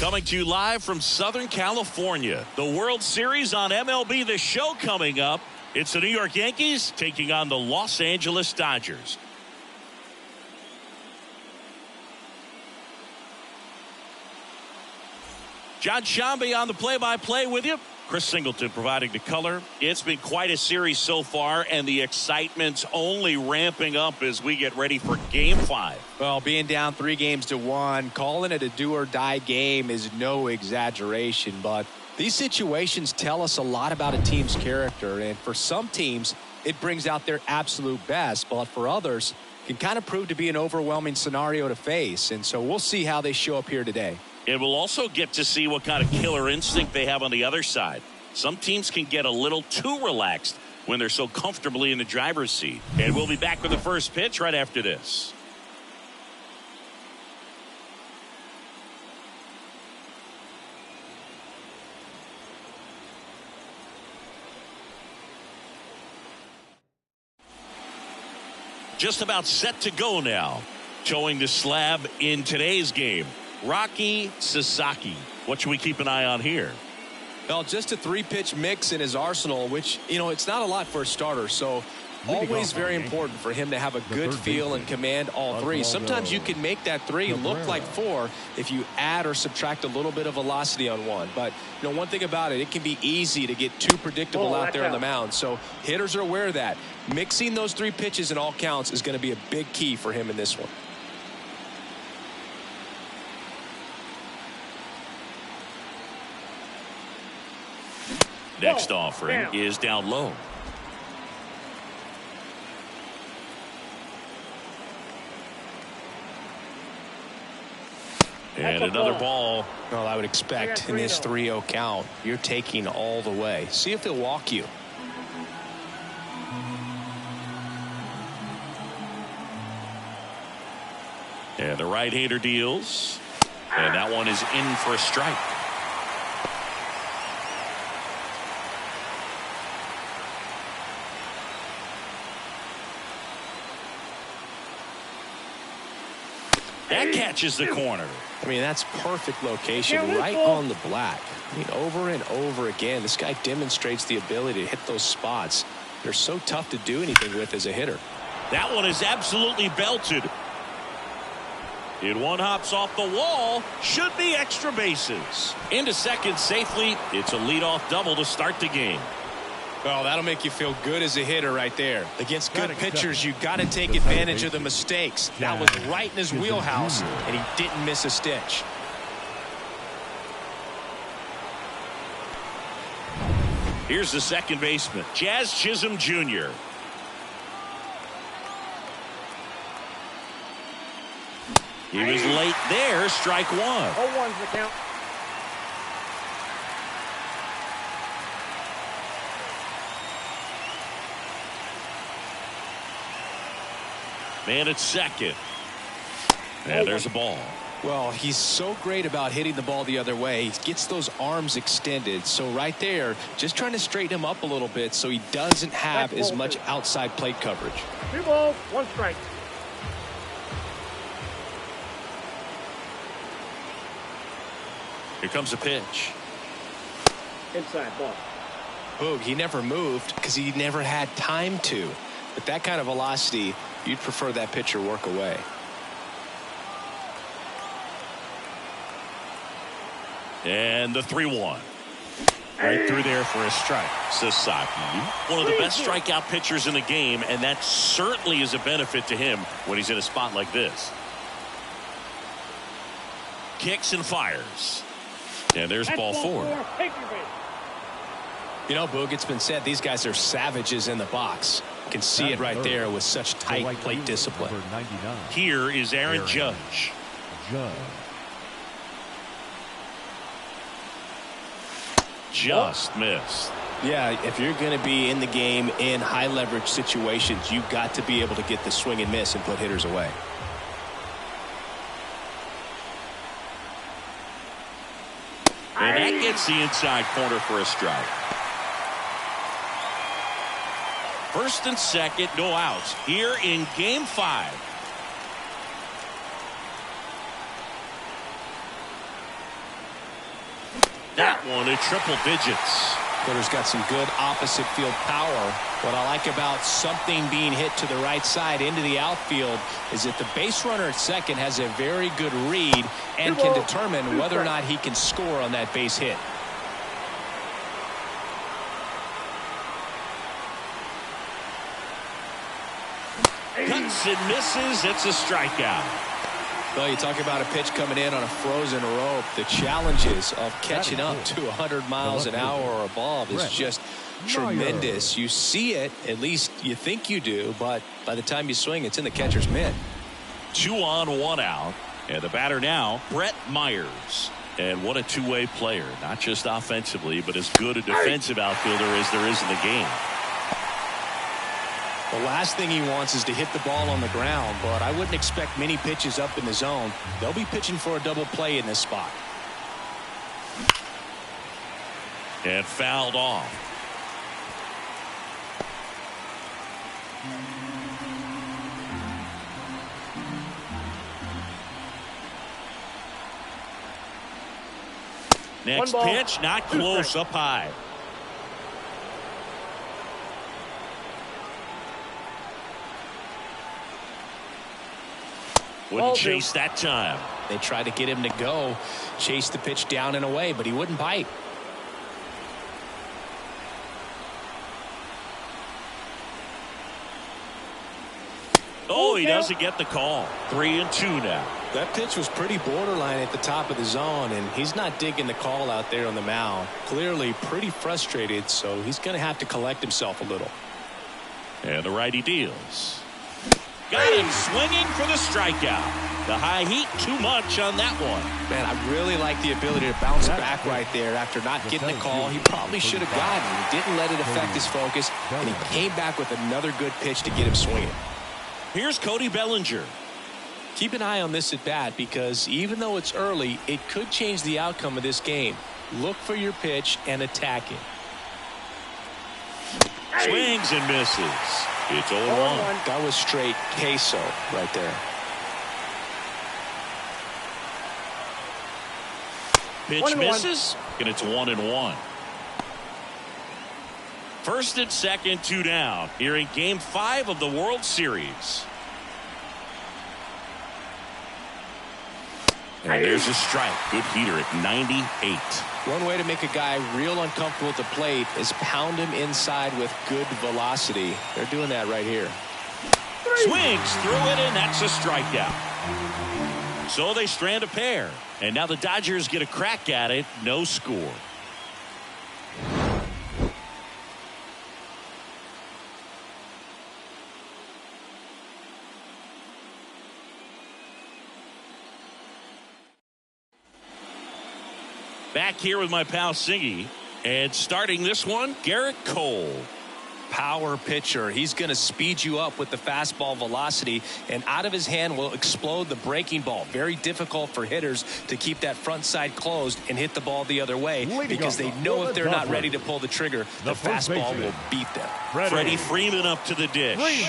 Coming to you live from Southern California. The World Series on MLB The Show coming up. It's the New York Yankees taking on the Los Angeles Dodgers. John Shambi on the play-by-play with you. Chris Singleton providing the color. It's been quite a series so far, and the excitement's only ramping up as we get ready for Game 5. Well, being down 3-1, calling it a do-or-die game is no exaggeration, but these situations tell us a lot about a team's character, and for some teams, it brings out their absolute best, but for others, it can kind of prove to be an overwhelming scenario to face, and so we'll see how they show up here today. And we'll also get to see what kind of killer instinct they have on the other side. Some teams can get a little too relaxed when they're so comfortably in the driver's seat. And we'll be back with the first pitch right after this. Just about set to go now. Showing the slab in today's game. Rocky Sasaki. What should we keep an eye on here? Well, just a 3-pitch mix in his arsenal, which, it's not a lot for a starter. So always very important for him to have a good feel and command all three. Sometimes you can make that 3 look like 4 if you add or subtract a little bit of velocity on one. But, one thing about it, it can be easy to get too predictable out there on the mound. So hitters are aware of that. Mixing those 3 pitches in all counts is going to be a big key for him in this one. Next offering is down low. And another ball. Well, I would expect in this 3-0 count, you're taking all the way. See if he'll walk you. And the right-hander deals. And that one is in for a strike. That catches the corner. That's perfect location, right on the black. Over and over again, this guy demonstrates the ability to hit those spots. They're so tough to do anything with as a hitter. That one is absolutely belted. One hops off the wall. Should be extra bases. Into second safely. It's a leadoff double to start the game. Well, that'll make you feel good as a hitter right there. Against good pitchers, you got to take advantage of the mistakes. That was right in his wheelhouse, and he didn't miss a stitch. Here's the second baseman, Jazz Chisholm Jr. He was late there, strike 1. 0-1's the count. Man at second. And there's a ball. Well, he's so great about hitting the ball the other way. He gets those arms extended. So right there, just trying to straighten him up a little bit so he doesn't have as much outside plate coverage. 2 balls, 1 strike. Here comes a pitch. Inside ball. Boog, he never moved because he never had time to. With that kind of velocity, you'd prefer that pitcher work away. And the 3-1. Right through there for a strike. Sasaki, one of the best strikeout pitchers in the game, and that certainly is a benefit to him when he's in a spot like this. Kicks and fires. And there's ball 4. Boog, it's been said these guys are savages in the box. You can see it right there with such tight plate discipline. Here is Aaron Judge. Just missed. Yeah, if you're going to be in the game in high leverage situations, you've got to be able to get the swing and miss and put hitters away. And that gets the inside corner for a strike. First and second, no outs here in Game 5. That one at triple digits. Hitter's got some good opposite field power. What I like about something being hit to the right side into the outfield is that the base runner at second has a very good read and can determine whether or not he can score on that base hit. Cuts and misses. It's a strikeout. Well, you talk about a pitch coming in on a frozen rope. The challenges of catching up to 100 miles an hour or above is just tremendous. You see it, at least you think you do, but by the time you swing, it's in the catcher's mitt. 2 on, 1 out. And the batter now, Brett Myers. And what a two-way player. Not just offensively, but as good a defensive outfielder as there is in the game. The last thing he wants is to hit the ball on the ground, but I wouldn't expect many pitches up in the zone. They'll be pitching for a double play in this spot. And fouled off. Next pitch, not close, up high. Wouldn't chase that time. They tried to get him to go, chase the pitch down and away, but he wouldn't bite. Oh, he doesn't get the call. 3-2 now. That pitch was pretty borderline at the top of the zone, and he's not digging the call out there on the mound. Clearly pretty frustrated, so he's going to have to collect himself a little. And the righty deals. Got him swinging for the strikeout. The high heat, too much on that one. Man, I really like the ability to bounce back right there after not getting the call. He probably should have gotten it. He didn't let it affect his focus, and he came back with another good pitch to get him swinging. Here's Cody Bellinger. Keep an eye on this at bat because even though it's early, it could change the outcome of this game. Look for your pitch and attack it. Swings and misses. It's 0-1. That was straight queso right there. Pitch misses, and it's 1-1. First and second, 2 down. Here in Game 5 of the World Series. And there's a strike. Good heater at 98. One way to make a guy real uncomfortable at the plate is pound him inside with good velocity. They're doing that right here. Swings through it, and that's a strikeout. So they strand a pair. And now the Dodgers get a crack at it. No score. Back here with my pal Singy. And starting this one, Garrett Cole. Power pitcher. He's going to speed you up with the fastball velocity, and out of his hand will explode the breaking ball. Very difficult for hitters to keep that front side closed and hit the ball the other way because they know if they're not ready to pull the trigger, the fastball will beat them. Freddie Freeman up to the dish.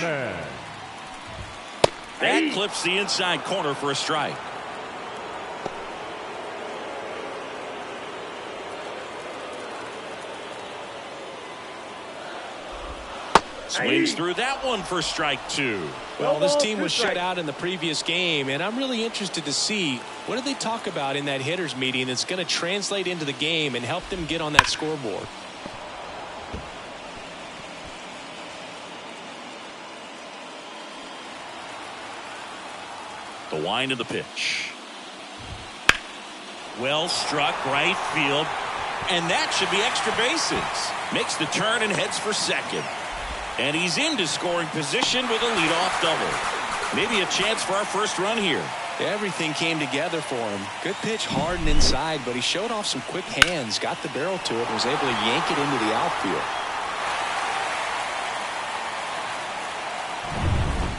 That clips the inside corner for a strike. Swings through that one for strike 2. Well, this team was shut out in the previous game, and I'm really interested to see what did they talk about in that hitters meeting that's going to translate into the game and help them get on that scoreboard. The wind of the pitch. Well struck right field, and that should be extra bases. Makes the turn and heads for second. And he's into scoring position with a leadoff double. Maybe a chance for our first run here. Everything came together for him. Good pitch hard and inside, but he showed off some quick hands, got the barrel to it, and was able to yank it into the outfield.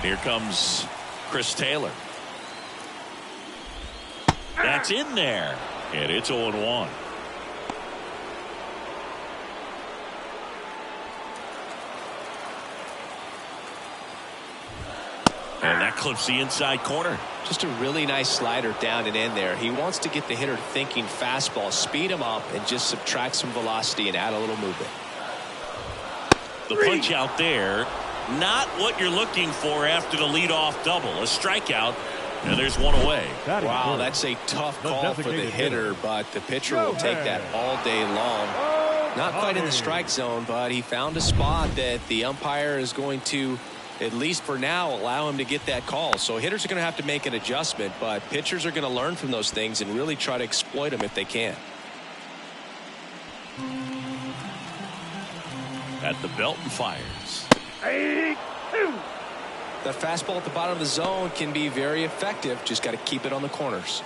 Here comes Chris Taylor. That's in there. And it's 0-1. And that clips the inside corner. Just a really nice slider down and in there. He wants to get the hitter thinking fastball, speed him up, and just subtract some velocity and add a little movement. The punch out there, not what you're looking for after the leadoff double. A strikeout, and there's one away. Wow, that's a tough call for the hitter, but the pitcher will take that all day long. Not quite in the strike zone, but he found a spot that the umpire is going to, at least for now, allow him to get that call. So hitters are going to have to make an adjustment, but pitchers are going to learn from those things and really try to exploit them if they can. At the belt and fires. That fastball at the bottom of the zone can be very effective. Just got to keep it on the corners.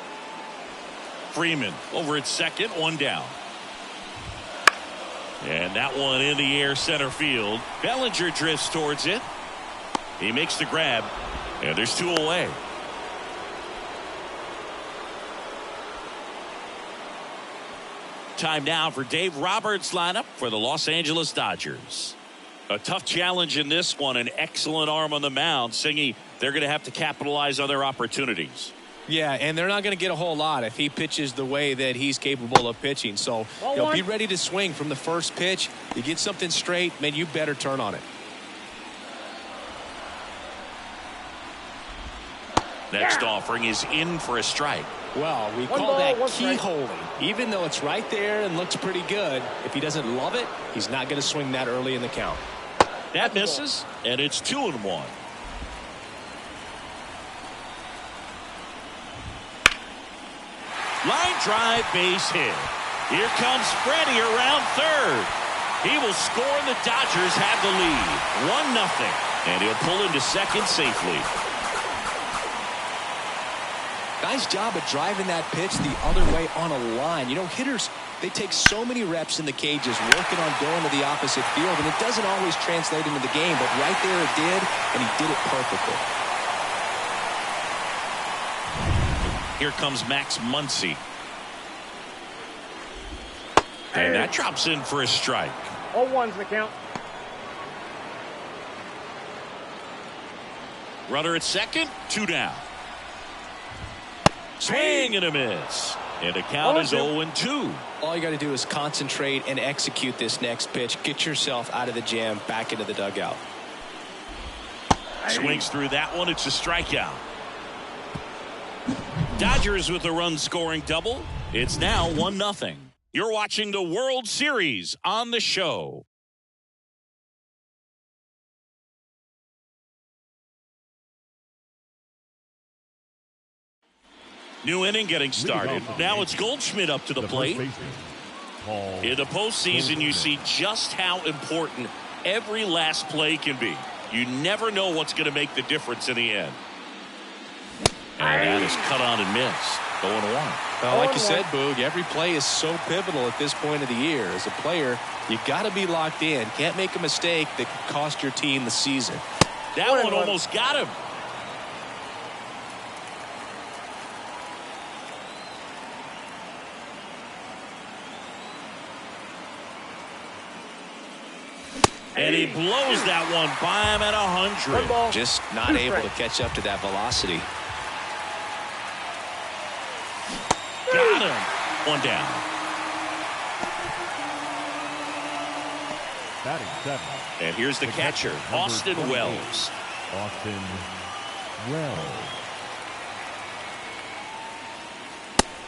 Freeman over at second, one down. And that one in the air center field. Bellinger drifts towards it. He makes the grab, and there's two away. Time now for Dave Roberts' lineup for the Los Angeles Dodgers. A tough challenge in this one, an excellent arm on the mound. Singy, they're going to have to capitalize on their opportunities. Yeah, and they're not going to get a whole lot if he pitches the way that he's capable of pitching. So he'll be ready to swing from the first pitch. You get something straight, man, you better turn on it. Next offering is in for a strike. Well, we call that keyholing. Even though it's right there and looks pretty good, if he doesn't love it, he's not going to swing that early in the count. That misses, and it's 2-1. Line drive, base hit. Here comes Freddie around third. He will score, and the Dodgers have the lead. 1-0. And he'll pull into second safely. Nice job of driving that pitch the other way on a line. You know, hitters, they take so many reps in the cages working on going to the opposite field, and it doesn't always translate into the game, but right there it did, and he did it perfectly. Here comes Max Muncy. And that drops in for a strike. 0-1's the count. Runner at second, 2 down. Swing and a miss. And the count is 0-2. All you got to do is concentrate and execute this next pitch. Get yourself out of the jam, back into the dugout. Swings through that one. It's a strikeout. Dodgers with a run-scoring double. It's now 1-0. You're watching the World Series on the show. New inning getting started. Now it's Goldschmidt up to the plate. In the postseason, you see just how important every last play can be. You never know what's going to make the difference in the end. And that is cut on and missed. 0-1. Well, like you said, Boog, every play is so pivotal at this point of the year. As a player, you got to be locked in. Can't make a mistake that could cost your team the season. That one almost got him. And he blows that one by him at 100. Just not able to catch up to that velocity. Got him. One down. And here's the catcher, Austin Wells. Austin Wells.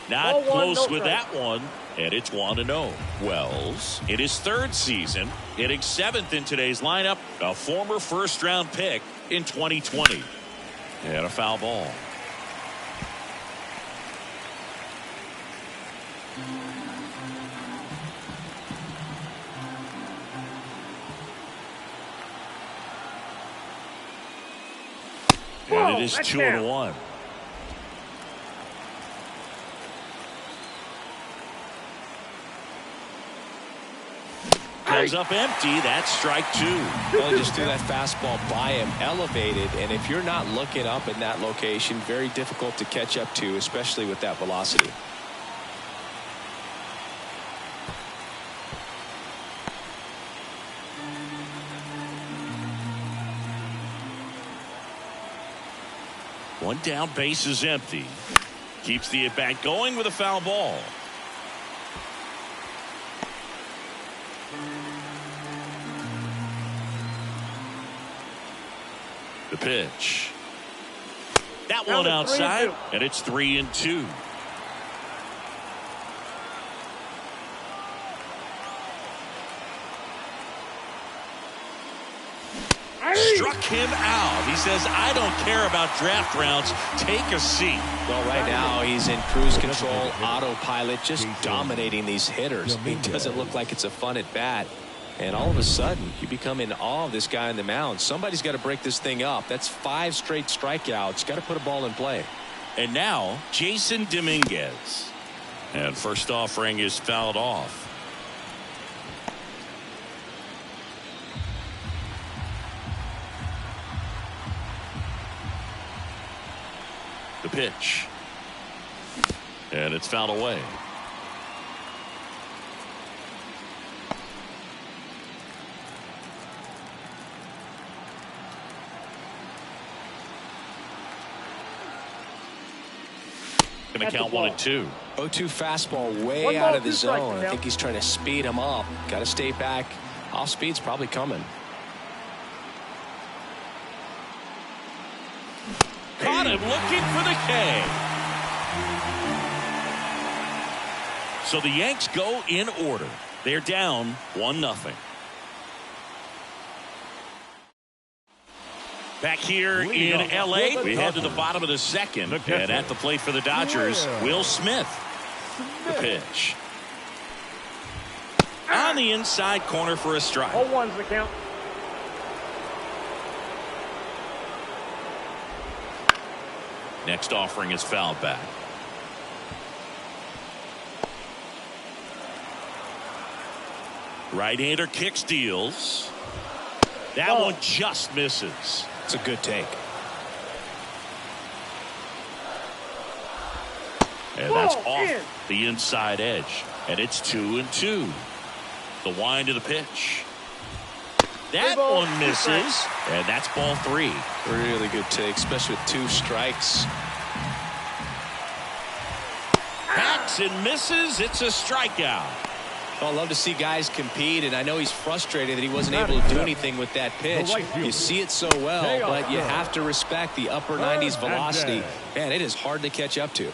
Not close with that one. And it's 1-0. Wells, in his third season, hitting 7th in today's lineup, a former first-round pick in 2020. And a foul ball. And it is 2-1. Comes up empty. That's strike 2. Well, he just threw that fastball by him, elevated, and if you're not looking up in that location, very difficult to catch up to, especially with that velocity. One down, base is empty. Keeps the at bat going with a foul ball. The pitch. That one outside, and it's 3-2. Struck him out. He says, I don't care about draft rounds. Take a seat. Well, right now he's in cruise control, autopilot, just dominating these hitters. He doesn't look like it's a fun at bat. And all of a sudden, you become in awe of this guy on the mound. Somebody's got to break this thing up. That's 5 straight strikeouts. Got to put a ball in play. And now, Jason Dominguez. And first offering is fouled off. The pitch. And it's fouled away. Going to count 1-2. 0-2 fastball way out of the zone. I think he's trying to speed him up. Got to stay back. Off speed's probably coming. Caught him looking for the K. So the Yanks go in order. They're down 1-0. Back here in L.A., we head to the bottom of the second. And at the plate for the Dodgers, Will Smith. The pitch. On the inside corner for a strike. 0-1's the count. Next offering is fouled back. Right-hander kick steals. That one just misses. It's a good take. And that's off the inside edge. And it's 2-2. The wind of the pitch. That one misses. And that's ball 3. Really good take, especially with 2 strikes. Hacks and misses. It's a strikeout. Well, I love to see guys compete, and I know he's frustrated that he wasn't able to do anything with that pitch. You see it so well, but you have to respect the upper 90s velocity. Man, it is hard to catch up to.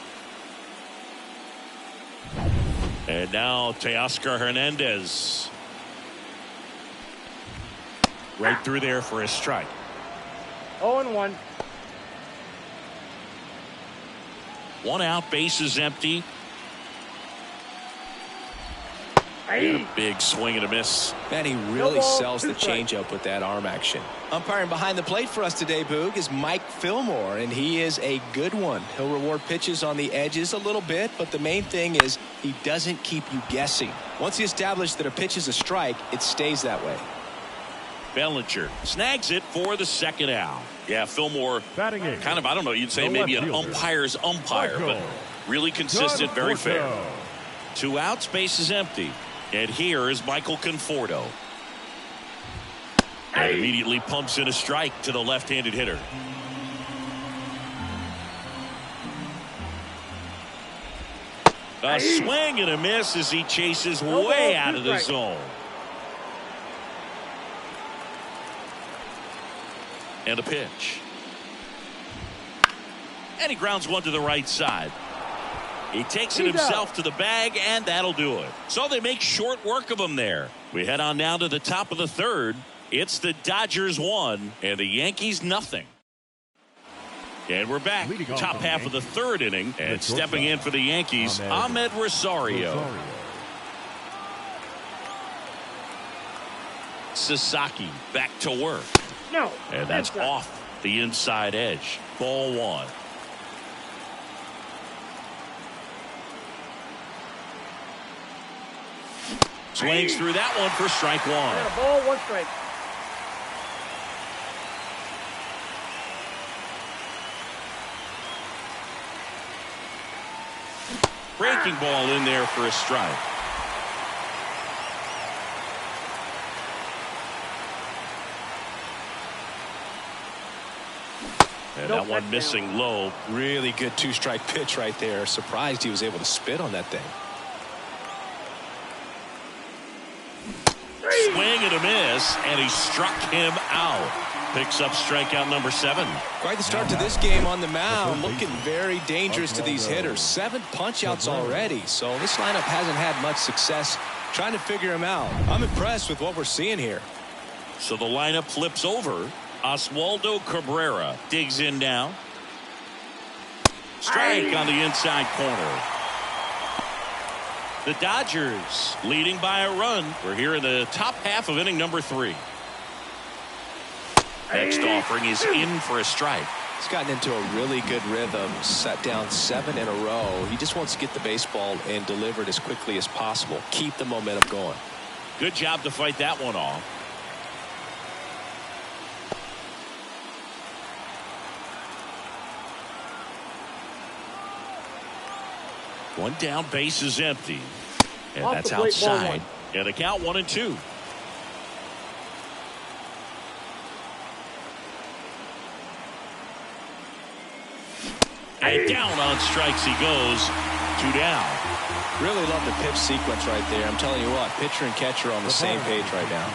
And now Teoscar Hernandez. Right through there for a strike. 0-1. 1 out, base is empty. And a big swing and a miss. Man, he really sells the changeup with that arm action. Umpiring behind the plate for us today, Boog, is Mike Fillmore, and he is a good one. He'll reward pitches on the edges a little bit, but the main thing is he doesn't keep you guessing. Once he established that a pitch is a strike, it stays that way. Bellinger snags it for the second out. Yeah, Fillmore, Batting eight. kind of, I don't know, you'd say The maybe left an fielder. umpire's umpire, but really consistent, very fair. 2 outs, base is empty. And here is Michael Conforto. And immediately pumps in a strike to the left-handed hitter. A swing and a miss as he chases way out of the zone. And a pitch. And he grounds one to the right side. He takes it himself to the bag, and that'll do it. So they make short work of him there. We head on now to the top of the third. It's the Dodgers 1 and the Yankees nothing. And we're back. Top half of the third inning. And stepping in for the Yankees, Ahmed Rosario. Sasaki back to work. No. And that's off the inside edge. Ball 1. Swings through that one for strike 1. And a ball, 1 strike. Breaking ball in there for a strike. And that one missing low. Really good two-strike pitch right there. Surprised he was able to spit on that thing. Swing and a miss, and he struck him out. Picks up strikeout number 7. Quite the start to this game on the mound. Looking very dangerous to these hitters. 7 punch-outs already. So this lineup hasn't had much success trying to figure him out. I'm impressed with what we're seeing here. So the lineup flips over. Oswaldo Cabrera digs in now. Strike on the inside corner. The Dodgers leading by a run. We're here in the top half of inning number 3. Next offering is in for a strike. He's gotten into a really good rhythm. Set down 7 in a row. He just wants to get the baseball and deliver it as quickly as possible. Keep the momentum going. Good job to fight that one off. One down, base is empty. And that's outside. And the count 1-2. And down on strikes he goes. 2 down. Really love the pitch sequence right there. I'm telling you what, pitcher and catcher on the same page right now.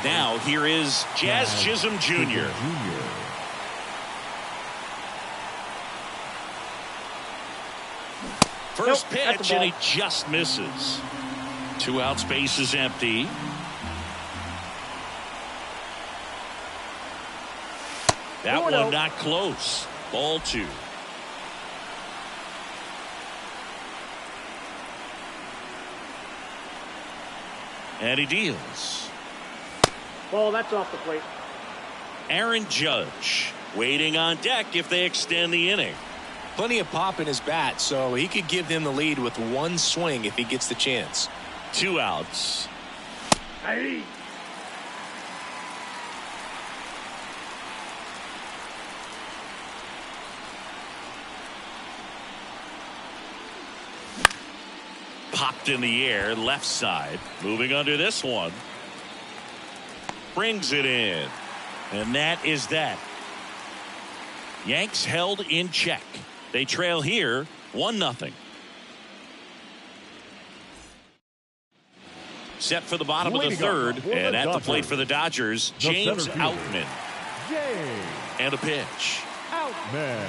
Now here is Jazz Chisholm Jr. First pitch, and he just misses. 2 outs, base is empty. That one not close. Ball 2. And he deals. Ball, that's off the plate. Aaron Judge waiting on deck if they extend the inning. Plenty of pop in his bat, so he could give them the lead with 1 swing if he gets the chance. 2 outs. Hey. Popped in the air, left side. Moving under this one. Brings it in. And that is that. Yanks held in check. They trail here 1-0. Set for the bottom of the 3rd. And at the plate for the Dodgers, James Outman. And a pitch. Outman.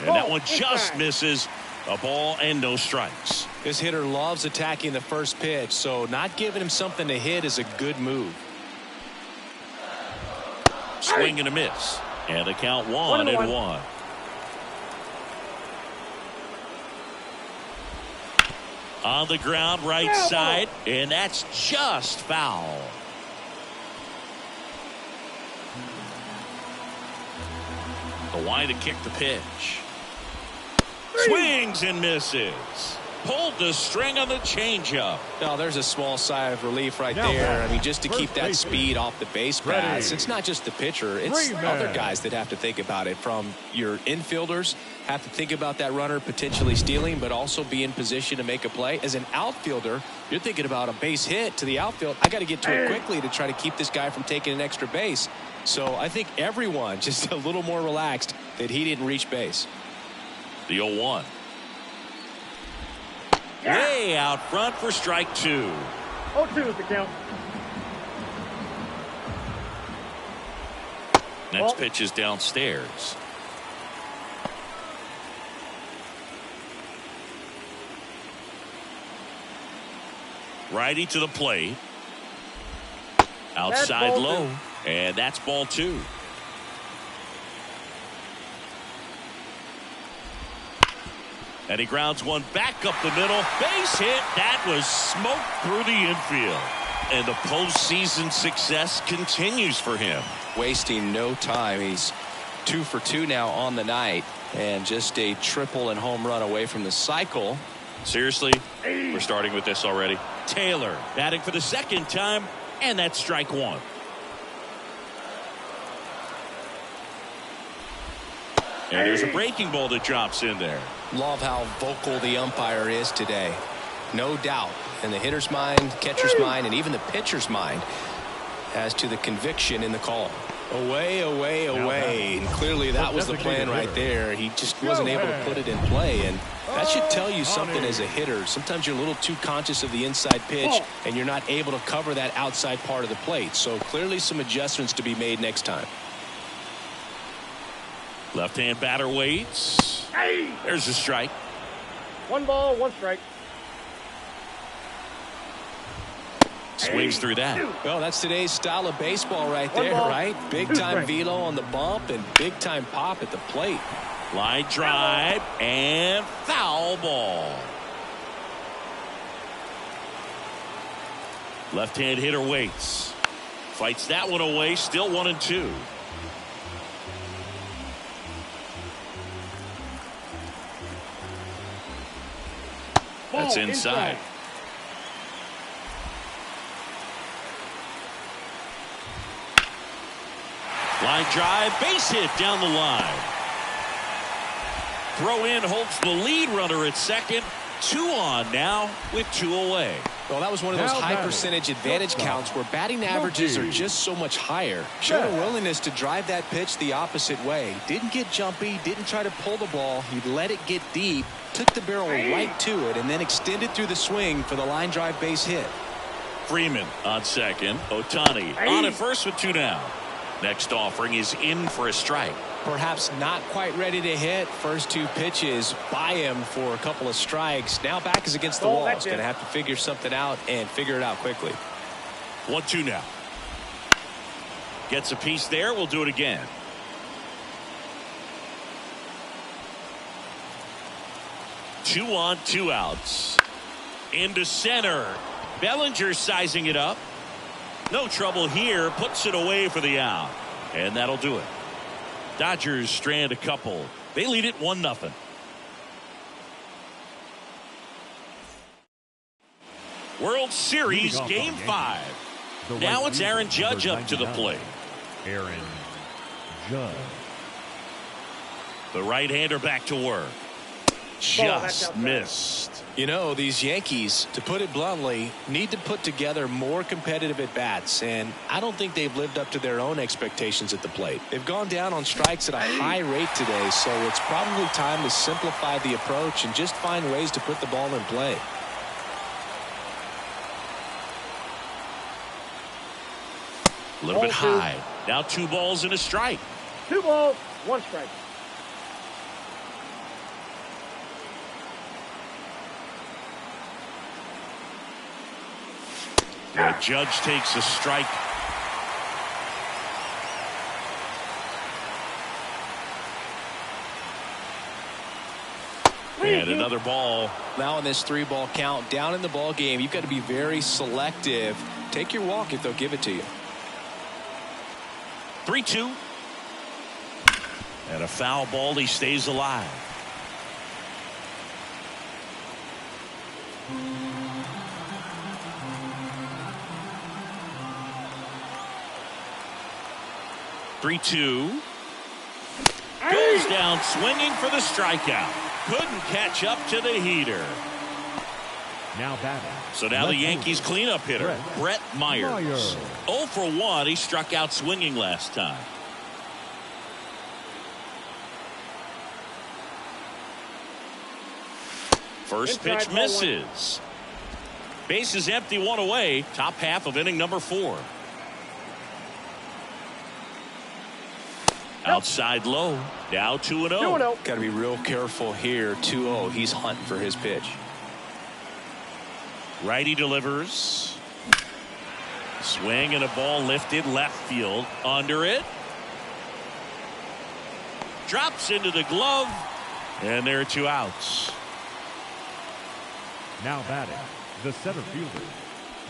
And that one just misses. A ball and no strikes. This hitter loves attacking the first pitch, so not giving him something to hit is a good move. Swing and a miss. And the count 1-1. On the ground, right side, and that's just foul. The line to kick the pitch. Swings and misses. Pulled the string on the changeup. Now there's a small sigh of relief right there. I mean, just to keep that speed off the base paths. It's not just the pitcher. It's other guys that have to think about it. From your infielders have to think about that runner potentially stealing, but also be in position to make a play. As an outfielder, you're thinking about a base hit to the outfield. I got to get to it quickly to try to keep this guy from taking an extra base. So I think everyone just a little more relaxed that he didn't reach base. The 0-1. Way out front for strike 2. 0-2 is the count. Next pitch is downstairs. Righty to the plate. Outside low. And that's ball 2. And he grounds one back up the middle. Base hit. That was smoked through the infield. And the postseason success continues for him. Wasting no time. He's 2 for 2 now on the night. And just a triple and home run away from the cycle. Seriously, we're starting with this already. Taylor batting for the 2nd time. And that's strike 1. And there's a breaking ball that drops in there. Love how vocal the umpire is today. No doubt in the hitter's mind, catcher's mind, and even the pitcher's mind. as to the conviction in the call. Away, away, away. And clearly that was the plan right there. He just wasn't able to put it in play. And that should tell you something as a hitter. Sometimes you're a little too conscious of the inside pitch and you're not able to cover that outside part of the plate. So clearly some adjustments to be made next time. Left-hand batter waits. There's a strike. 1 ball, 1 strike. Swings through that. Well, that's today's style of baseball right there, right? Big time velo on the bump and big time pop at the plate. Line drive and foul ball. Left-hand hitter waits. Fights that one away. Still 1-2. That's inside. Line drive, base hit down the line. Throw in holds the lead runner at second. 2 on now with 2 away. Well, that was one of those high percentage advantage counts where batting averages are just so much higher. Showed a willingness to drive that pitch the opposite way. Didn't get jumpy, didn't try to pull the ball. He let it get deep, took the barrel right to it, and then extended through the swing for the line drive base hit. Freeman on second. Ohtani on at first with 2 down. Next offering is in for a strike. Perhaps not quite ready to hit. First 2 pitches by him for a couple of strikes. Now back is against the wall. He's going to have to figure something out and figure it out quickly. 1-2 now. Gets a piece there. We'll do it again. Two on, 2 outs. Into center. Bellinger sizing it up. No trouble here. Puts it away for the out. And that'll do it. Dodgers strand a couple. They lead it 1-0. World Series Game 5. Now it's Aaron Judge up to the plate. Aaron Judge. The right-hander back to work. Just missed. You know, these Yankees, to put it bluntly, need to put together more competitive at-bats, and I don't think they've lived up to their own expectations at the plate. They've gone down on strikes at a high rate today, so it's probably time to simplify the approach and just find ways to put the ball in play. A little bit high. Now 2 balls and a strike. 2 balls, 1 strike. The Judge takes a strike. And another ball. Now in this 3-ball count, down in the ball game, you've got to be very selective. Take your walk if they'll give it to you. 3-2. And a foul ball. He stays alive. Three-two. Goes down swinging for the strikeout. Couldn't catch up to the heater. Now batting. So now the Yankees cleanup hitter, Brett Myers. 0 for 1. He struck out swinging last time. First pitch misses. Base is empty, 1 away. Top half of inning number 4. Outside low. Now 2-0. Got to be real careful here. 2-0. He's hunting for his pitch. Righty delivers. Swing and a ball lifted left field. Under it. Drops into the glove. And there are 2 outs. Now batting, the center fielder.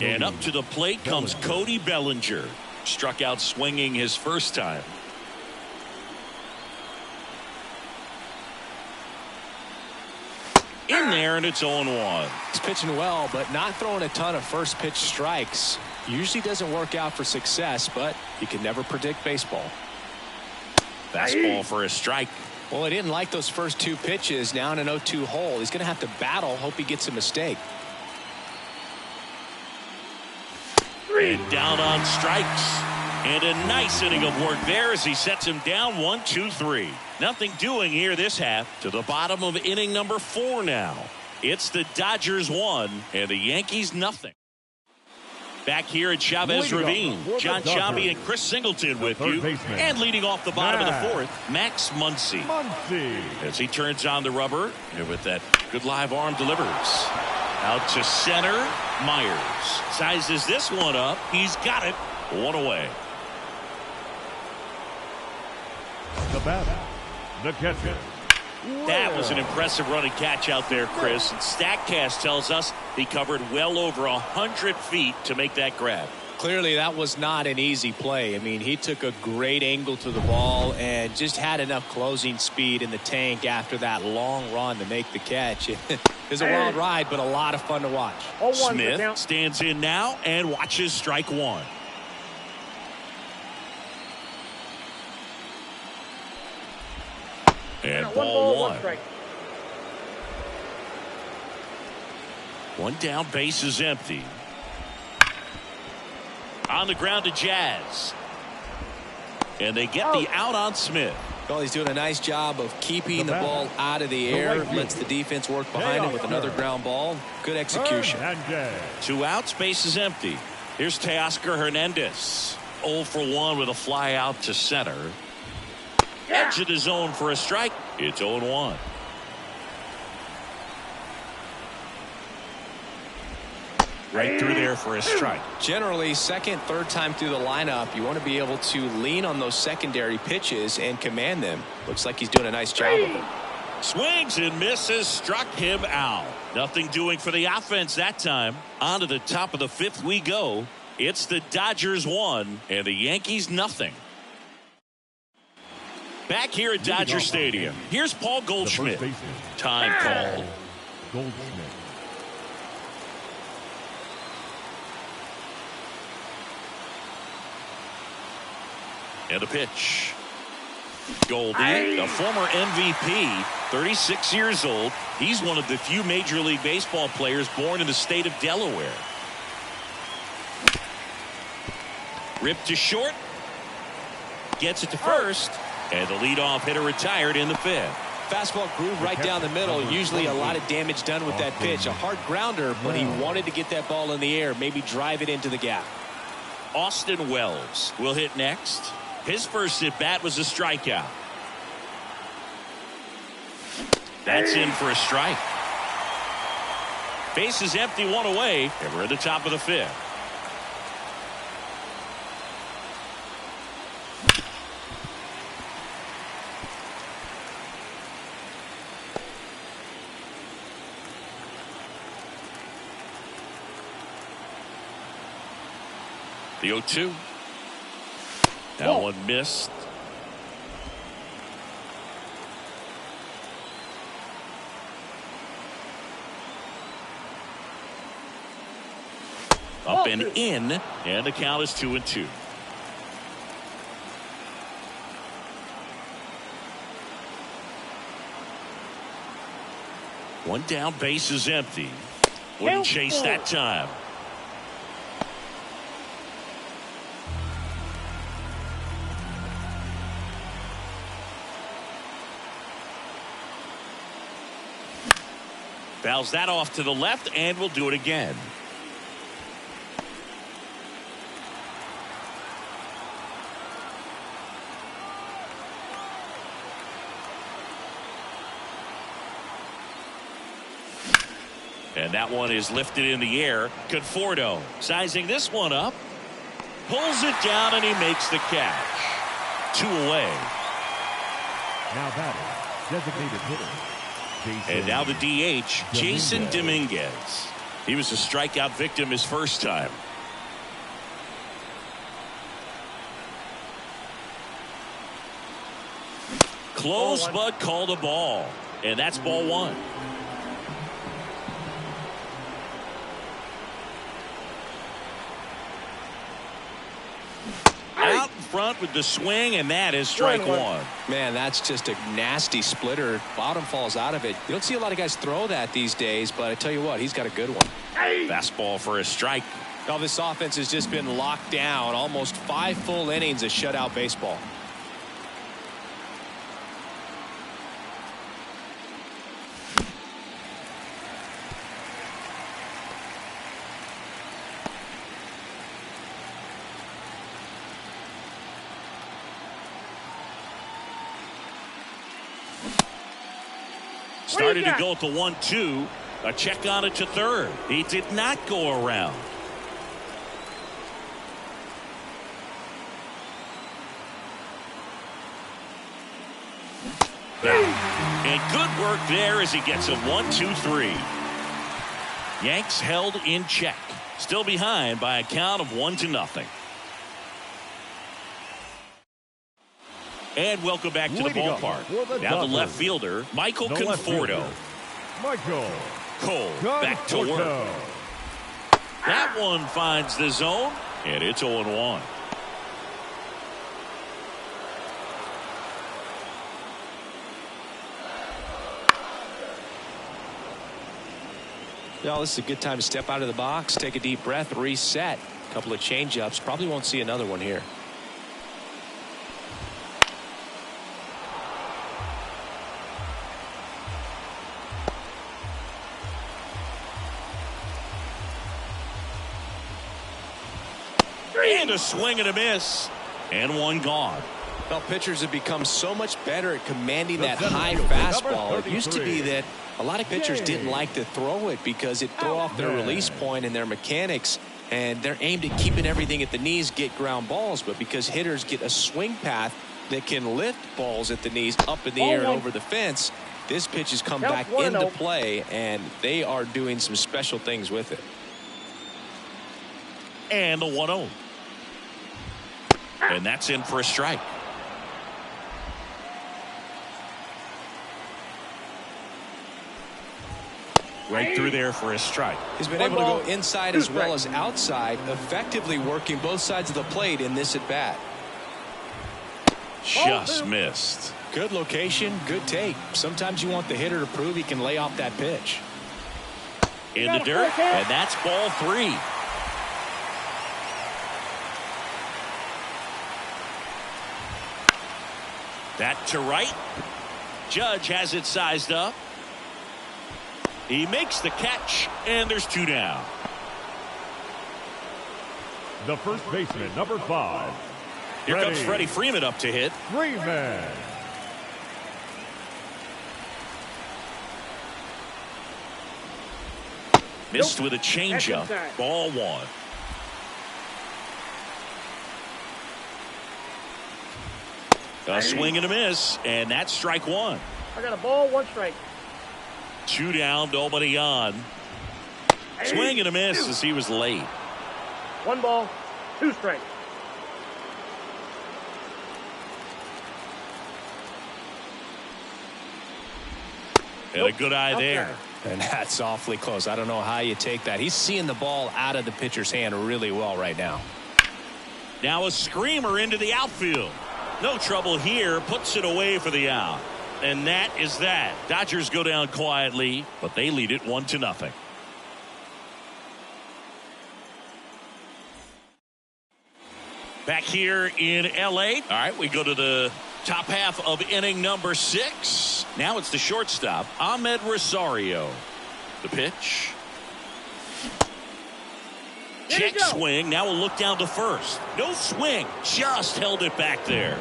And up to the plate comes Cody Bellinger. Struck out swinging his first time. In there, and it's 0-1. He's pitching well, but not throwing a ton of first pitch strikes. Usually doesn't work out for success, but you can never predict baseball. Fastball for a strike. Well, he didn't like those first 2 pitches. Now in an 0-2 hole. He's going to have to battle. Hope he gets a mistake. And down on strikes. And a nice inning of work there as he sets him down 1-2-3. Nothing doing here this half. To the bottom of inning number 4 now. It's the Dodgers 1 and the Yankees nothing. Back here at Chavez Ravine, John Sciambi and Chris Singleton with you. And leading off the bottom of the 4th, Max Muncy. As he turns on the rubber, and with that good live arm delivers. Out to center, Myers. Sizes this one up. He's got it. 1 away. The batter, the catcher. That was an impressive running catch out there, Chris. And StatCast tells us he covered well over 100 feet to make that grab. Clearly, that was not an easy play. I mean, he took a great angle to the ball and just had enough closing speed in the tank after that long run to make the catch. It was a wild ride, but a lot of fun to watch. Smith stands in now and watches strike 1. And ball 1. One down, base is empty. On the ground to Jazz. And they get the out on Smith. Well, he's doing a nice job of keeping the ball out of the air. Lets the defense work behind him with another ground ball. Good execution. 2 outs, base is empty. Here's Teoscar Hernandez. 0 for 1 with a fly out to center. Edge of the zone for a strike. It's 0-1. Right through there for a strike. Generally, second, third time through the lineup, you want to be able to lean on those secondary pitches and command them. Looks like he's doing a nice job of it. Swings and misses, struck him out. Nothing doing for the offense that time. On to the top of the 5th we go. It's the Dodgers 1 and the Yankees nothing. Back here at Dodger Stadium, here's Paul Goldschmidt. Time called. Goldschmidt. And a pitch. Goldie, the former MVP, 36 years old. He's one of the few Major League Baseball players born in the state of Delaware. Ripped to short. Gets it to first. And the leadoff hitter retired in the 5th. Fastball groove right down the middle. Usually a lot of damage done with that pitch. A hard grounder, but he wanted to get that ball in the air. Maybe drive it into the gap. Austin Wells will hit next. His first at bat was a strikeout. That's in for a strike. Base is empty, 1 away, and we're at the top of the 5th. The 0-2. That one missed. Up and in, and the count is 2-2. One down, base is empty. Wouldn't chase that time. Fouls that off to the left, and we'll do it again. And that one is lifted in the air. Conforto sizing this one up. Pulls it down, and he makes the catch. 2 away. Now batting, designated hitter. And now the DH, Jason Dominguez. He was a strikeout victim his first time. Close, but called a ball. And that's ball 1. Out in front with the swing, and that is strike 1. Man, that's just a nasty splitter. Bottom falls out of it. You don't see a lot of guys throw that these days, but I tell you what, he's got a good one. Fastball for a strike. Now this offense has just been locked down. Almost 5 full innings of shutout baseball. Started to go at the 1-2. A check on it to third. He did not go around. And good work there as he gets a 1-2-3. Yanks held in check. Still behind by a count of 1-0. And welcome back to the ballpark. Now the left fielder, Michael Conforto. Michael Cole back to work. That one finds the zone, and it's 0-1. Well, this is a good time to step out of the box, take a deep breath, reset. A couple of change-ups. Probably won't see another one here. And a swing and a miss. And one gone. Well, pitchers have become so much better at commanding that high fastball. It used to be that a lot of pitchers didn't like to throw it because it threw off their release point and their mechanics. And they're aimed at keeping everything at the knees, get ground balls. But because hitters get a swing path that can lift balls at the knees up in the air and over the fence, this pitch has come back into play, and they are doing some special things with it. And the 1-0. And that's in for a strike. Right through there for a strike. He's been able to go inside as well as outside, effectively working both sides of the plate in this at-bat. Just missed. Good location, good take. Sometimes you want the hitter to prove he can lay off that pitch. In the dirt, and that's ball 3. That to right. Judge has it sized up. He makes the catch, and there's 2 down. The first baseman, number 5. Here comes Freddie Freeman up to hit. Freeman. Missed with a changeup. Ball 1. A swing and a miss, and that's strike 1. I got a ball, 1 strike. 2 down, nobody on. Swing and a miss as he was late. 1 ball, 2 strikes. And a good eye there. And that's awfully close. I don't know how you take that. He's seeing the ball out of the pitcher's hand really well right now. Now a screamer into the outfield. No trouble here. Puts it away for the out. And that is that. Dodgers go down quietly, but they lead it 1-0. Back here in L.A. All right, we go to the top half of inning number 6. Now it's the shortstop, Ahmed Rosario. The pitch. Check swing. Now we'll look down to first. No swing. Just held it back there.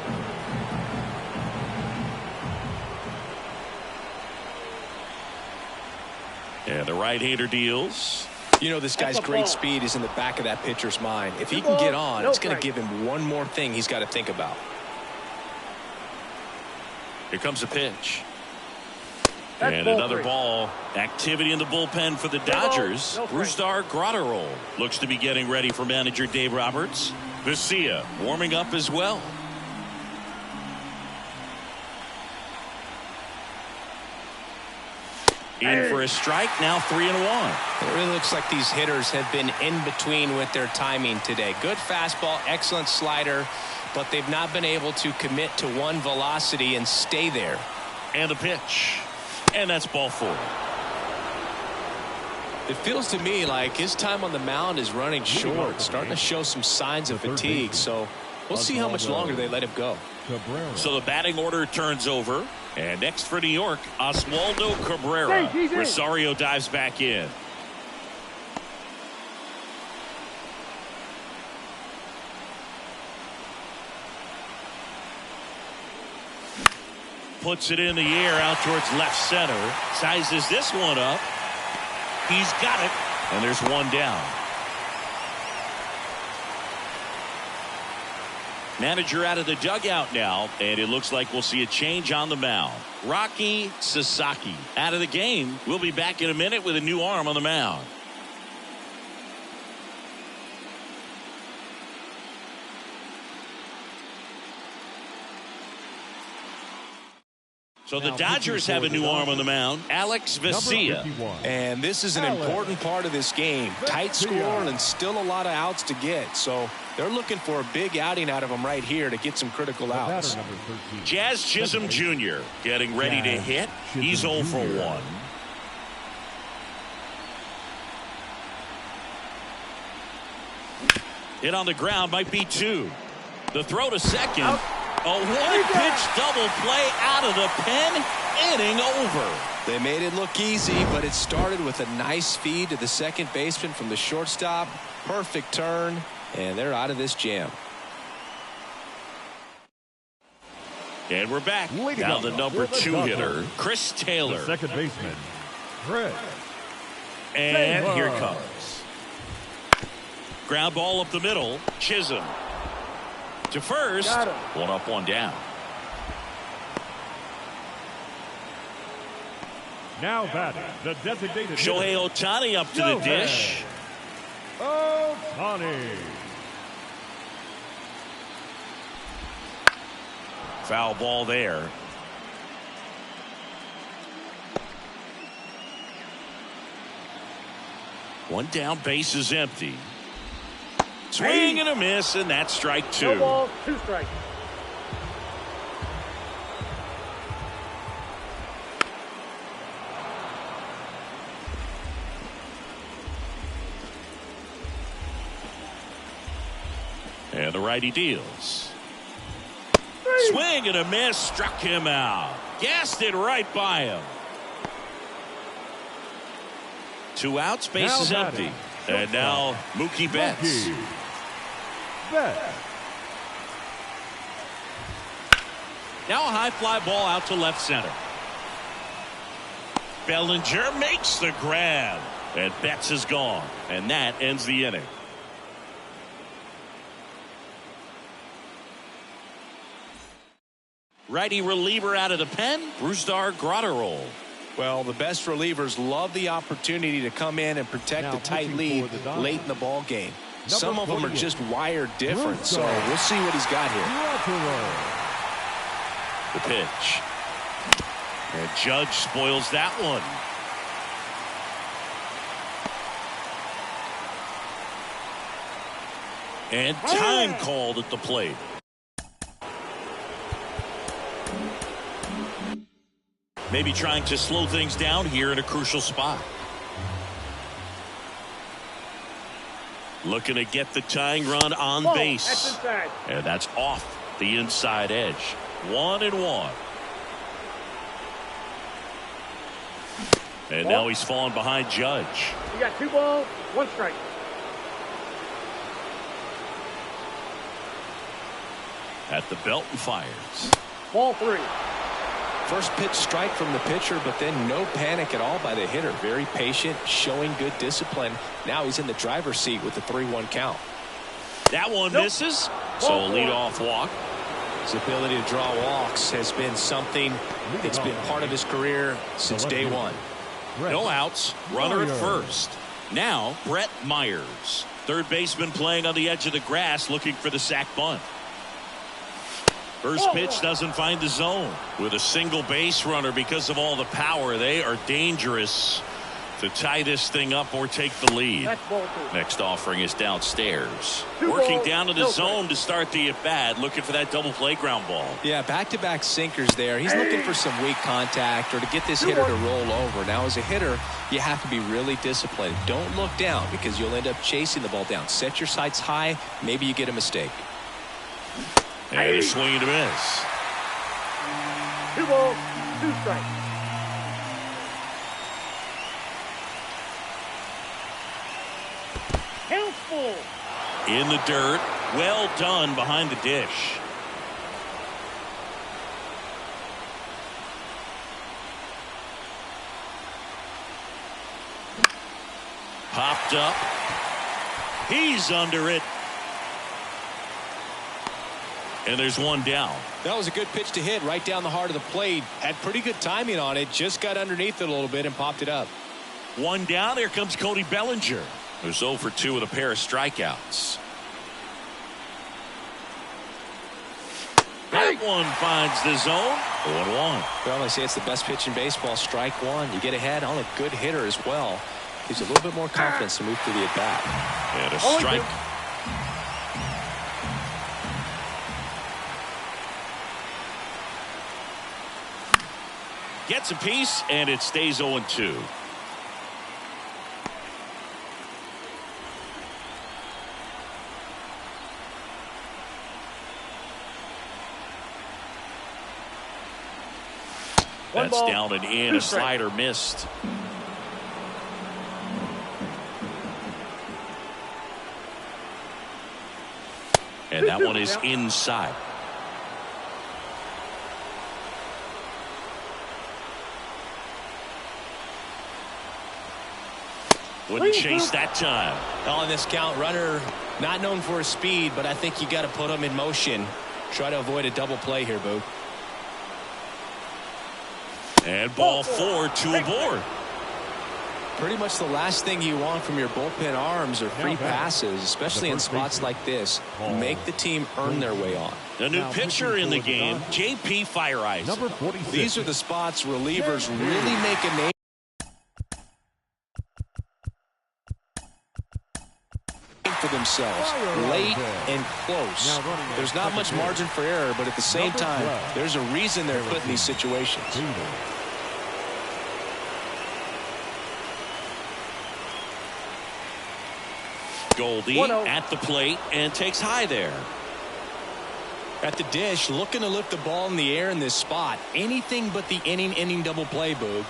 And the right-hander deals. You know, this guy's great speed is in the back of that pitcher's mind. If he can get on, it's going to give him one more thing he's got to think about. Here comes the pitch. And another ball. Activity in the bullpen for the Dodgers. Brusdar Graterol looks to be getting ready for manager Dave Roberts. Vesia warming up as well. In for a strike. Now 3-1. It really looks like these hitters have been in between with their timing today. Good fastball, excellent slider, but they've not been able to commit to one velocity and stay there. And a pitch. And that's ball 4. It feels to me like his time on the mound is running short, starting to show some signs of fatigue. So we'll see how much longer they let him go. So the batting order turns over. And next for New York, Oswaldo Cabrera. Rosario dives back in. Puts it in the air out towards left center. Sizes this one up. He's got it. And there's one down. Manager out of the dugout now, and it looks like we'll see a change on the mound. Rocky Sasaki out of the game. We'll be back in a minute with a new arm on the mound. So the Dodgers have a new arm on the mound, Alex Vesia. And this is an important part of this game. Tight score and still a lot of outs to get. So they're looking for a big outing out of him right here to get some critical outs. Jazz Chisholm Jr. getting ready to hit. He's 0 for 1. Hit on the ground might be 2. The throw to second. A one-pitch double play out of the pen. Inning over. They made it look easy, but it started with a nice feed to the second baseman from the shortstop. Perfect turn, and they're out of this jam. And we're back. Now the number 2 hitter, Chris Taylor. The second baseman, Chris. And here it comes. Ground ball up the middle. Chisholm to first. One up, one down. Now batting, the designated Shohei Ohtani up to the dish. Ohtani. Foul ball there. One down, base is empty. Swing and a miss, and that's strike 2. No ball, 2 strikes. And the righty deals. Swing and a miss, struck him out. Gassed it right by him. 2 outs, base is empty. And now Mookie Betts. Now a high fly ball out to left center. Bellinger makes the grab. And Betts is gone. And that ends the inning. Righty reliever out of the pen, Brusdar Graterol. Well, the best relievers love the opportunity to come in and protect a tight lead late in the ball game. Some of them are just wired different, so we'll see what he's got here. The pitch. And Judge spoils that one. And time called at the plate. Maybe trying to slow things down here in a crucial spot. Looking to get the tying run on base. That's inside. And that's off the inside edge. 1-1. And now he's fallen behind Judge. You got 2 balls, 1 strike. At the belt and fires. Ball 3. First pitch strike from the pitcher, but then no panic at all by the hitter. Very patient, showing good discipline. Now he's in the driver's seat with the 3-1 count. That one misses. So a leadoff walk. His ability to draw walks has been something that's been part of his career since day one. No outs. Runner at first. Now Brett Myers. Third baseman playing on the edge of the grass looking for the sac bunt. First pitch doesn't find the zone. With a single base runner because of all the power, they are dangerous to tie this thing up or take the lead. That's ball two. Next offering is downstairs. Two Working balls, down to the no zone strike. to start the at-bat, looking for that double play ground ball. Yeah, back-to-back sinkers there. He's looking for some weak contact or to get this hitter to roll over. Now, as a hitter, you have to be really disciplined. Don't look down because you'll end up chasing the ball down. Set your sights high. Maybe you get a mistake. And a swing and a miss. 2 balls, 2 strikes. Count full. In the dirt. Well done behind the dish. Popped up. He's under it. And there's one down. That was a good pitch to hit right down the heart of the plate. Had pretty good timing on it. Just got underneath it a little bit and popped it up. One down. Here comes Cody Bellinger, who's 0 for 2 with a pair of strikeouts. That one finds the zone. 0-1. Well, they say it's the best pitch in baseball. Strike one. You get ahead on a good hitter as well. Gives you a little bit more confidence to move through the at-bat. And a strike. Gets a piece, and it stays 0-2. That's ball, down and in. 2 A strikes. slider missed. And that one is inside. Wouldn't chase that time. On this count, runner not known for his speed, but I think you got to put him in motion. Try to avoid a double play here, Boo. And ball 4, 2 aboard. Pretty much the last thing you want from your bullpen arms are free passes, especially in spots like this. Make the team earn their way on. The new pitcher in the game, J.P. Fire Ice. Number 46. These are the spots relievers really make a name for themselves, late and close. There's not much margin for error, but at the same time, there's a reason they're put in these situations. Goldie 1-0. at the plate and takes high there. At the dish, looking to lift the ball in the air in this spot. Anything but the inning double play, Boog.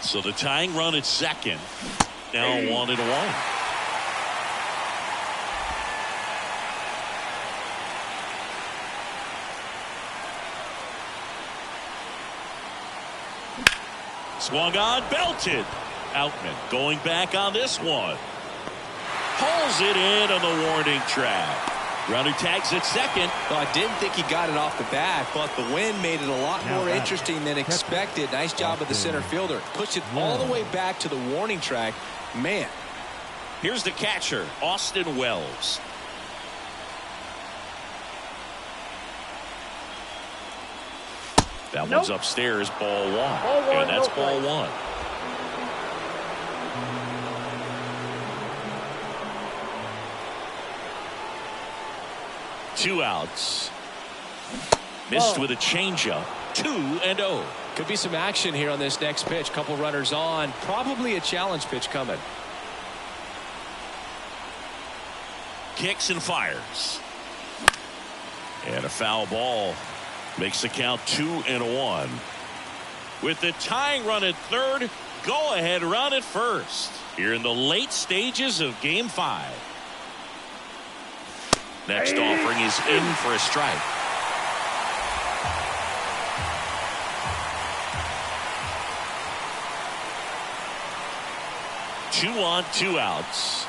So the tying run at second. Now 1-1. Swung on, belted. Outman going back on this one. Pulls it in on the warning track. Runner tags at second. Well, I didn't think he got it off the bat, but the wind made it a lot more interesting than expected. Nice job of the center fielder. Pushed it all the way back to the warning track. Man. Here's the catcher, Austin Wells. That one's upstairs, ball 1. And that's ball 1. Two outs. Missed with a changeup. 2-0. Could be some action here on this next pitch. Couple runners on. Probably a challenge pitch coming. Kicks and fires. And a foul ball. Makes the count 2-1. With the tying run at third, go ahead run at first. Here in the late stages of game 5. Next offering is in for a strike. Two on, 2 outs.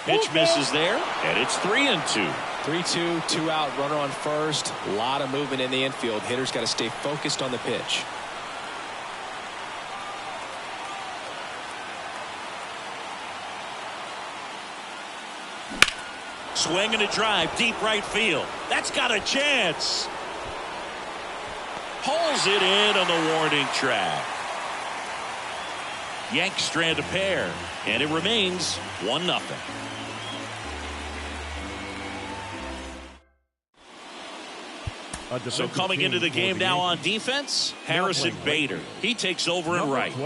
Pitch misses there, and it's 3-2. 3-2, 2 out, runner on first. A lot of movement in the infield. Hitters got to stay focused on the pitch. Swing and a drive, deep right field. That's got a chance. pulls it in on the warning track. Yanks strand a pair, and it remains 1-0. So coming into the game now on defense, Harrison Bader. He takes over in right.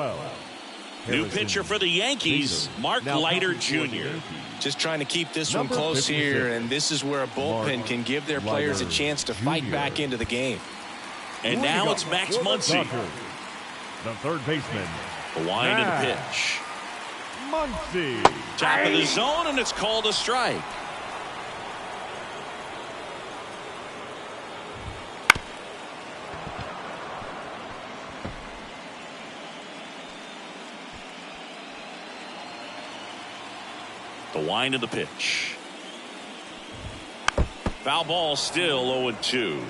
New pitcher for the Yankees, Mark Leiter Jr. Just trying to keep this one close here, and this is where a bullpen can give their players a chance to fight back into the game. And now it's Max Muncy. The third baseman. The wind of the pitch. Muncy. Top of the zone, and it's called a strike. The wind of the pitch. Foul ball, still 0-2.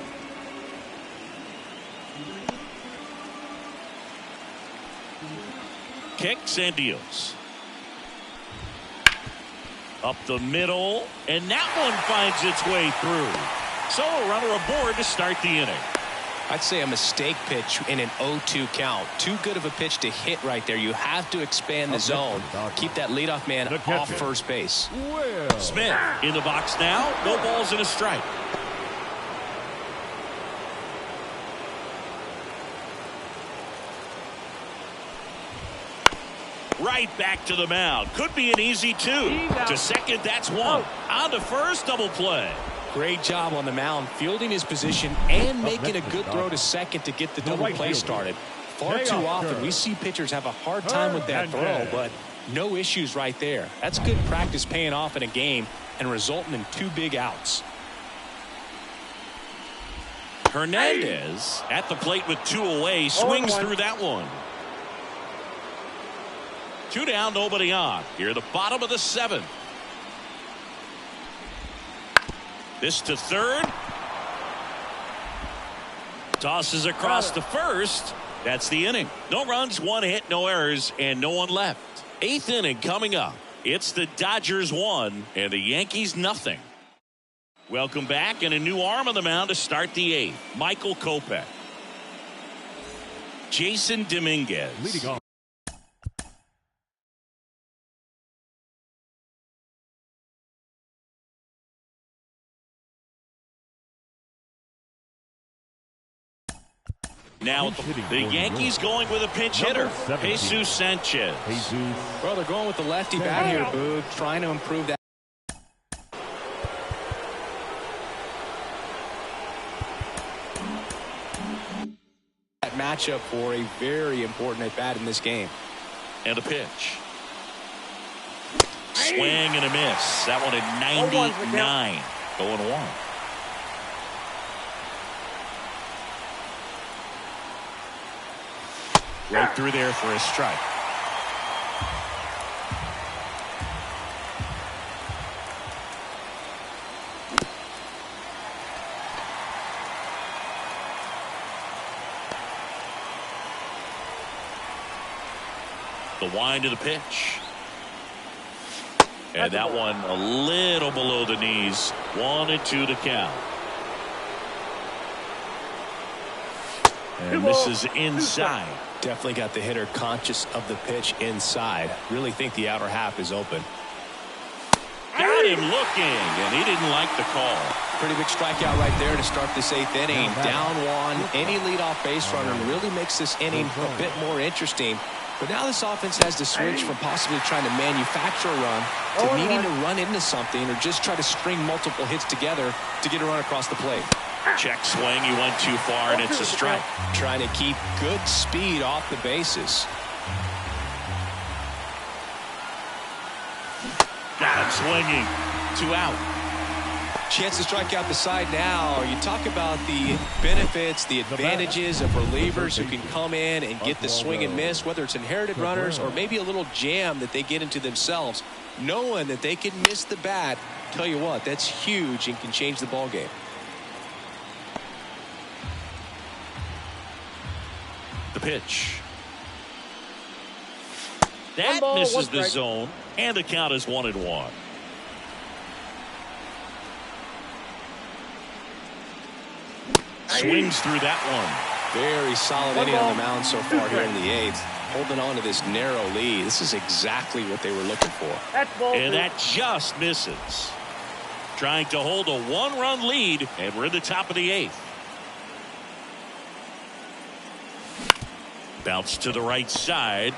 Kicks and deals. Up the middle, and that one finds its way through. So a runner aboard to start the inning. I'd say a mistake pitch in an 0-2 count. Too good of a pitch to hit right there. You have to expand the zone. Keep that leadoff man off first base. Smith in the box now. No balls and a strike. Right back to the mound. Could be an easy two. To second, that's one. On to first, double play. Great job on the mound, fielding his position and making a good throw to second to get the double play started. Far too often we see pitchers have a hard time with that throw, but no issues right there. That's good practice paying off in a game and resulting in 2 big outs. Hernandez at the plate with 2 away, swings through that one. 2 down, nobody on. Here at the bottom of the 7th. This to third. Tosses across to first. That's the inning. No runs, 1 hit, no errors, and no one left. 8th inning coming up. It's the Dodgers 1 and the Yankees nothing. Welcome back, and a new arm on the mound to start the 8th. Michael Kopech. Jason Dominguez. Leading off. Now the Yankees going with a pinch hitter, Jesus Sanchez. Well, they're going with the lefty bat here, Boog, trying to improve that. That matchup for a very important at bat in this game. And a pitch. Swing and a miss. That one at 99. Going 1. Right through there for a strike. The wind of the pitch. And that one a little below the knees. 1-2 to count. And misses inside. Definitely got the hitter conscious of the pitch inside. Really think the outer half is open. Got him looking, and he didn't like the call. Pretty big strikeout right there to start this 8th inning. Down 1. Any leadoff base runner really makes this inning a bit more interesting. But now this offense has to switch from possibly trying to manufacture a run to needing to run into something or just try to string multiple hits together to get a run across the plate. Check swing. He went too far, and it's a strike. Trying to keep good speed off the bases. Got him swinging. 2 out. Chance to strike out the side now. You talk about the benefits, the advantages of relievers who can come in and get the swing and miss, whether it's inherited runners or maybe a little jam that they get into themselves. Knowing that they can miss the bat, tell you what, that's huge and can change the ball game. The pitch. That misses the zone, and the count is 1-1. Swings through that one. Very solid inning on the mound so far here in the 8th. Holding on to this narrow lead. This is exactly what they were looking for. And that just misses. Trying to hold a one-run lead, and we're in the top of the 8th. Bounce to the right side.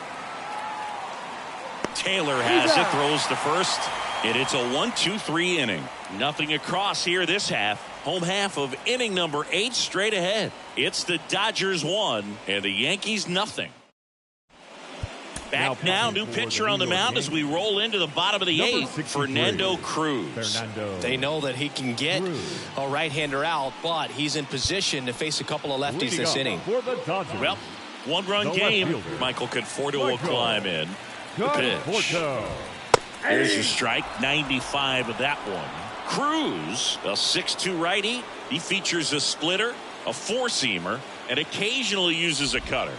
Taylor has it, throws to first, and it's a 1-2-3 inning. Nothing across here this half. Home half of inning number 8 straight ahead. It's the Dodgers 1 and the Yankees nothing. Back now, new pitcher on the mound as we roll into the bottom of the 8th, Fernando Cruz. They know that he can get a right-hander out, but he's in position to face a couple of lefties this inning. Well, one-run game. Michael Conforto will climb in. The pitch. There's your strike, 95 of that one. Cruz, a 6'2 righty. He features a splitter, a four-seamer, and occasionally uses a cutter.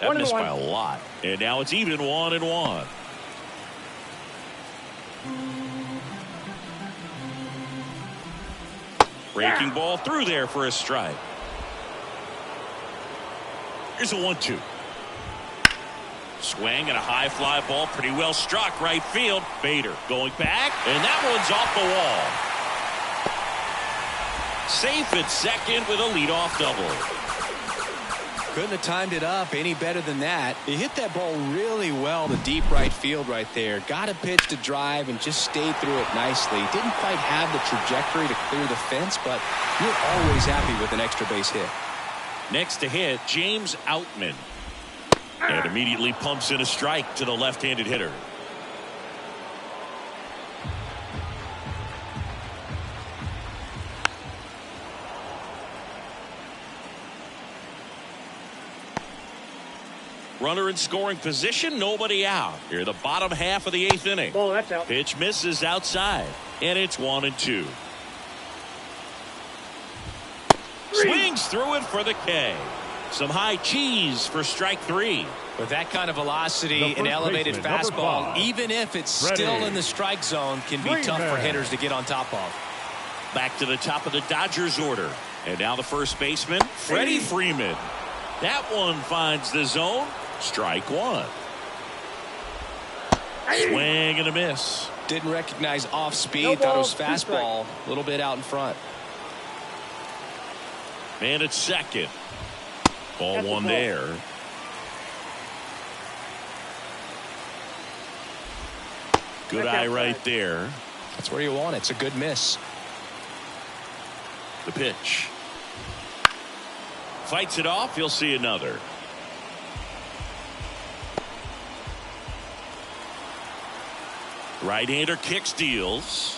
That missed by a lot. And now it's even 1-1. Breaking ball through there for a strike. Here's a 1-2. Swing and a high fly ball, pretty well struck right field. Bader going back, and that one's off the wall. Safe at second with a leadoff double. Couldn't have timed it up any better than that. He hit that ball really well to deep right field right there. Got a pitch to drive and just stayed through it nicely. Didn't quite have the trajectory to clear the fence, but you're always happy with an extra base hit. Next to hit, James Outman. And immediately pumps in a strike to the left-handed hitter. Runner in scoring position, nobody out. Here, the bottom half of the 8th inning. Oh, that's out. Pitch misses outside, and it's 1-2. Swings through it for the K. Some high cheese for strike 3. With that kind of velocity, an elevated fastball, even if it's still in the strike zone, can be tough for hitters to get on top of. Back to the top of the Dodgers order. And now the first baseman, Freddie Freeman. That one finds the zone. Strike 1. Swing and a miss. Didn't recognize off speed. Thought it was fastball. A little bit out in front. Man at second. Ball one there. Good eye right there. That's where you want it. It's a good miss. The pitch. Fights it off. You'll see another. Right-hander kicks, deals.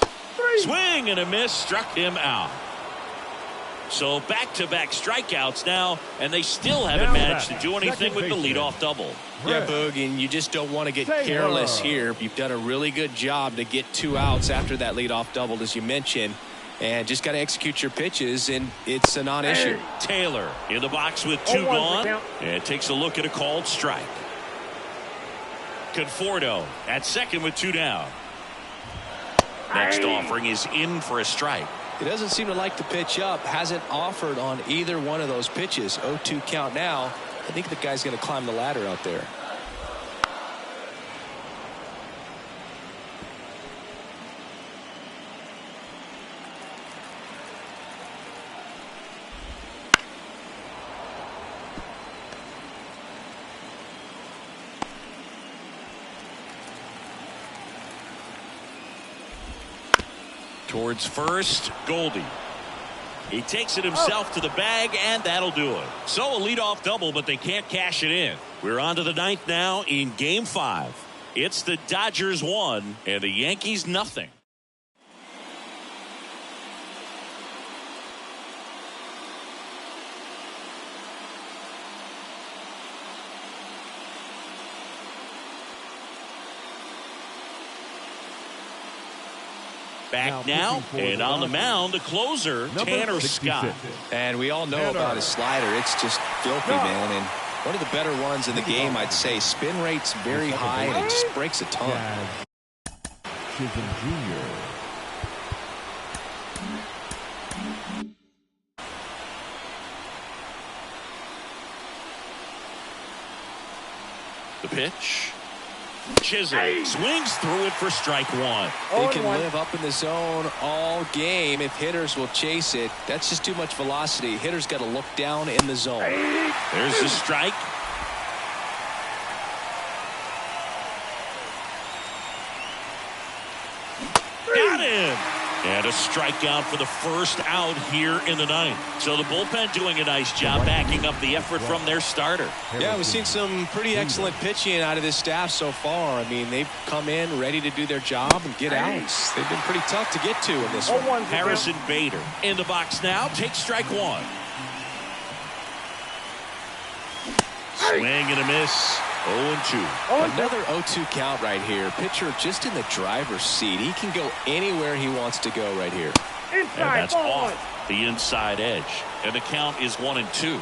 Swing and a miss. Struck him out. So back-to-back strikeouts now, and they still haven't managed to do anything with the leadoff double. Yeah, Boog, and you just don't want to get careless here. You've done a really good job to get 2 outs after that leadoff double, as you mentioned, and just got to execute your pitches, and it's a non-issue. Taylor in the box with 2 gone, and takes a look at a called strike. Conforto at second with 2 down. Next offering is in for a strike. He doesn't seem to like the pitch up. Hasn't offered on either one of those pitches. 0-2 count now. I think the guy's going to climb the ladder out there. Towards first, Goldie. He takes it himself to the bag, and that'll do it. So a leadoff double, but they can't cash it in. We're on to the 9th now in Game 5. It's the Dodgers 1 and the Yankees nothing. Back now, and on the mound, the closer, Tanner Scott. And we all know about his slider. It's just filthy, man. And one of the better ones in the game, I'd say. Spin rate's very high, and it just breaks a ton. Chisholm Jr. The pitch. Chisholm swings through it for strike one. They can live up in the zone all game if hitters will chase it. That's just too much velocity. Hitters got to look down in the zone. There's the strike. Got him. And a strikeout for the first out here in the ninth. So the bullpen doing a nice job backing up the effort from their starter. Yeah, we've seen some pretty excellent pitching out of this staff so far. I mean, they've come in ready to do their job and get outs. They've been pretty tough to get to in this one. Harrison Bader in the box now. Takes strike one. Swing and a miss. 0-2. Another 0-2 count right here. Pitcher just in the driver's seat. He can go anywhere he wants to go right here. And that's off the inside edge. And the count is 1-2.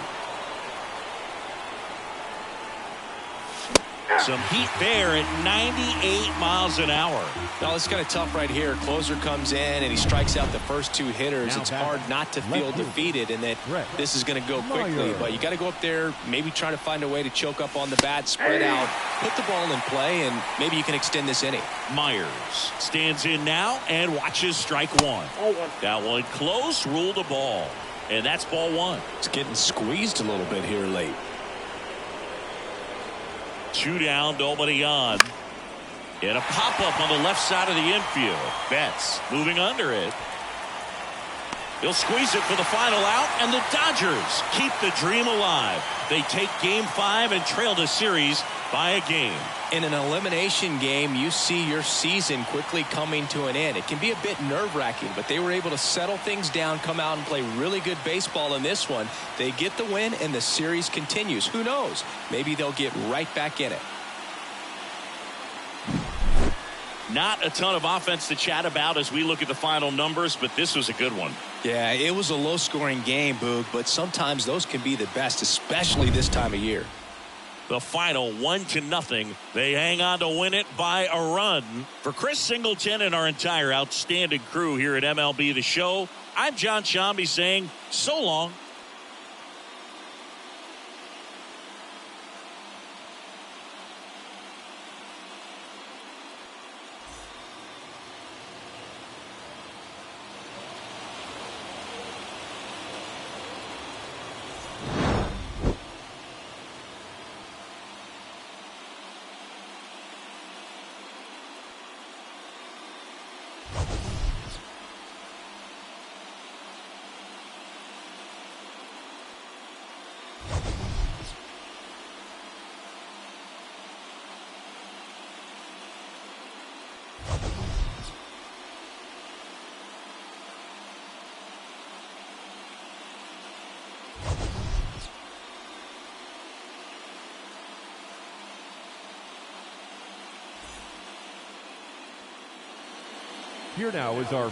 Some heat there at 98 miles an hour. Now it's kind of tough right here. Closer comes in and he strikes out the first two hitters. It's hard not to feel defeated and that this is going to go quickly. But you got to go up there, maybe try to find a way to choke up on the bat, spread out, put the ball in play, and maybe you can extend this inning. Myers stands in now and watches strike one. That one close, ruled a ball. And that's ball one. It's getting squeezed a little bit here late. 2 down, nobody on. And a pop-up on the left side of the infield. Betts moving under it. He'll squeeze it for the final out, and the Dodgers keep the dream alive. They take Game 5 and trail the series by a game. In an elimination game, you see your season quickly coming to an end. It can be a bit nerve-wracking, but they were able to settle things down, come out and play really good baseball in this one. They get the win, and the series continues. Who knows? Maybe they'll get right back in it. Not a ton of offense to chat about as we look at the final numbers, but this was a good one. Yeah, it was a low-scoring game, Boog, but sometimes those can be the best, especially this time of year. The final 1-0. They hang on to win it by a run. For Chris Singleton and our entire outstanding crew here at MLB The Show, I'm John Shambi saying so long. Here now is our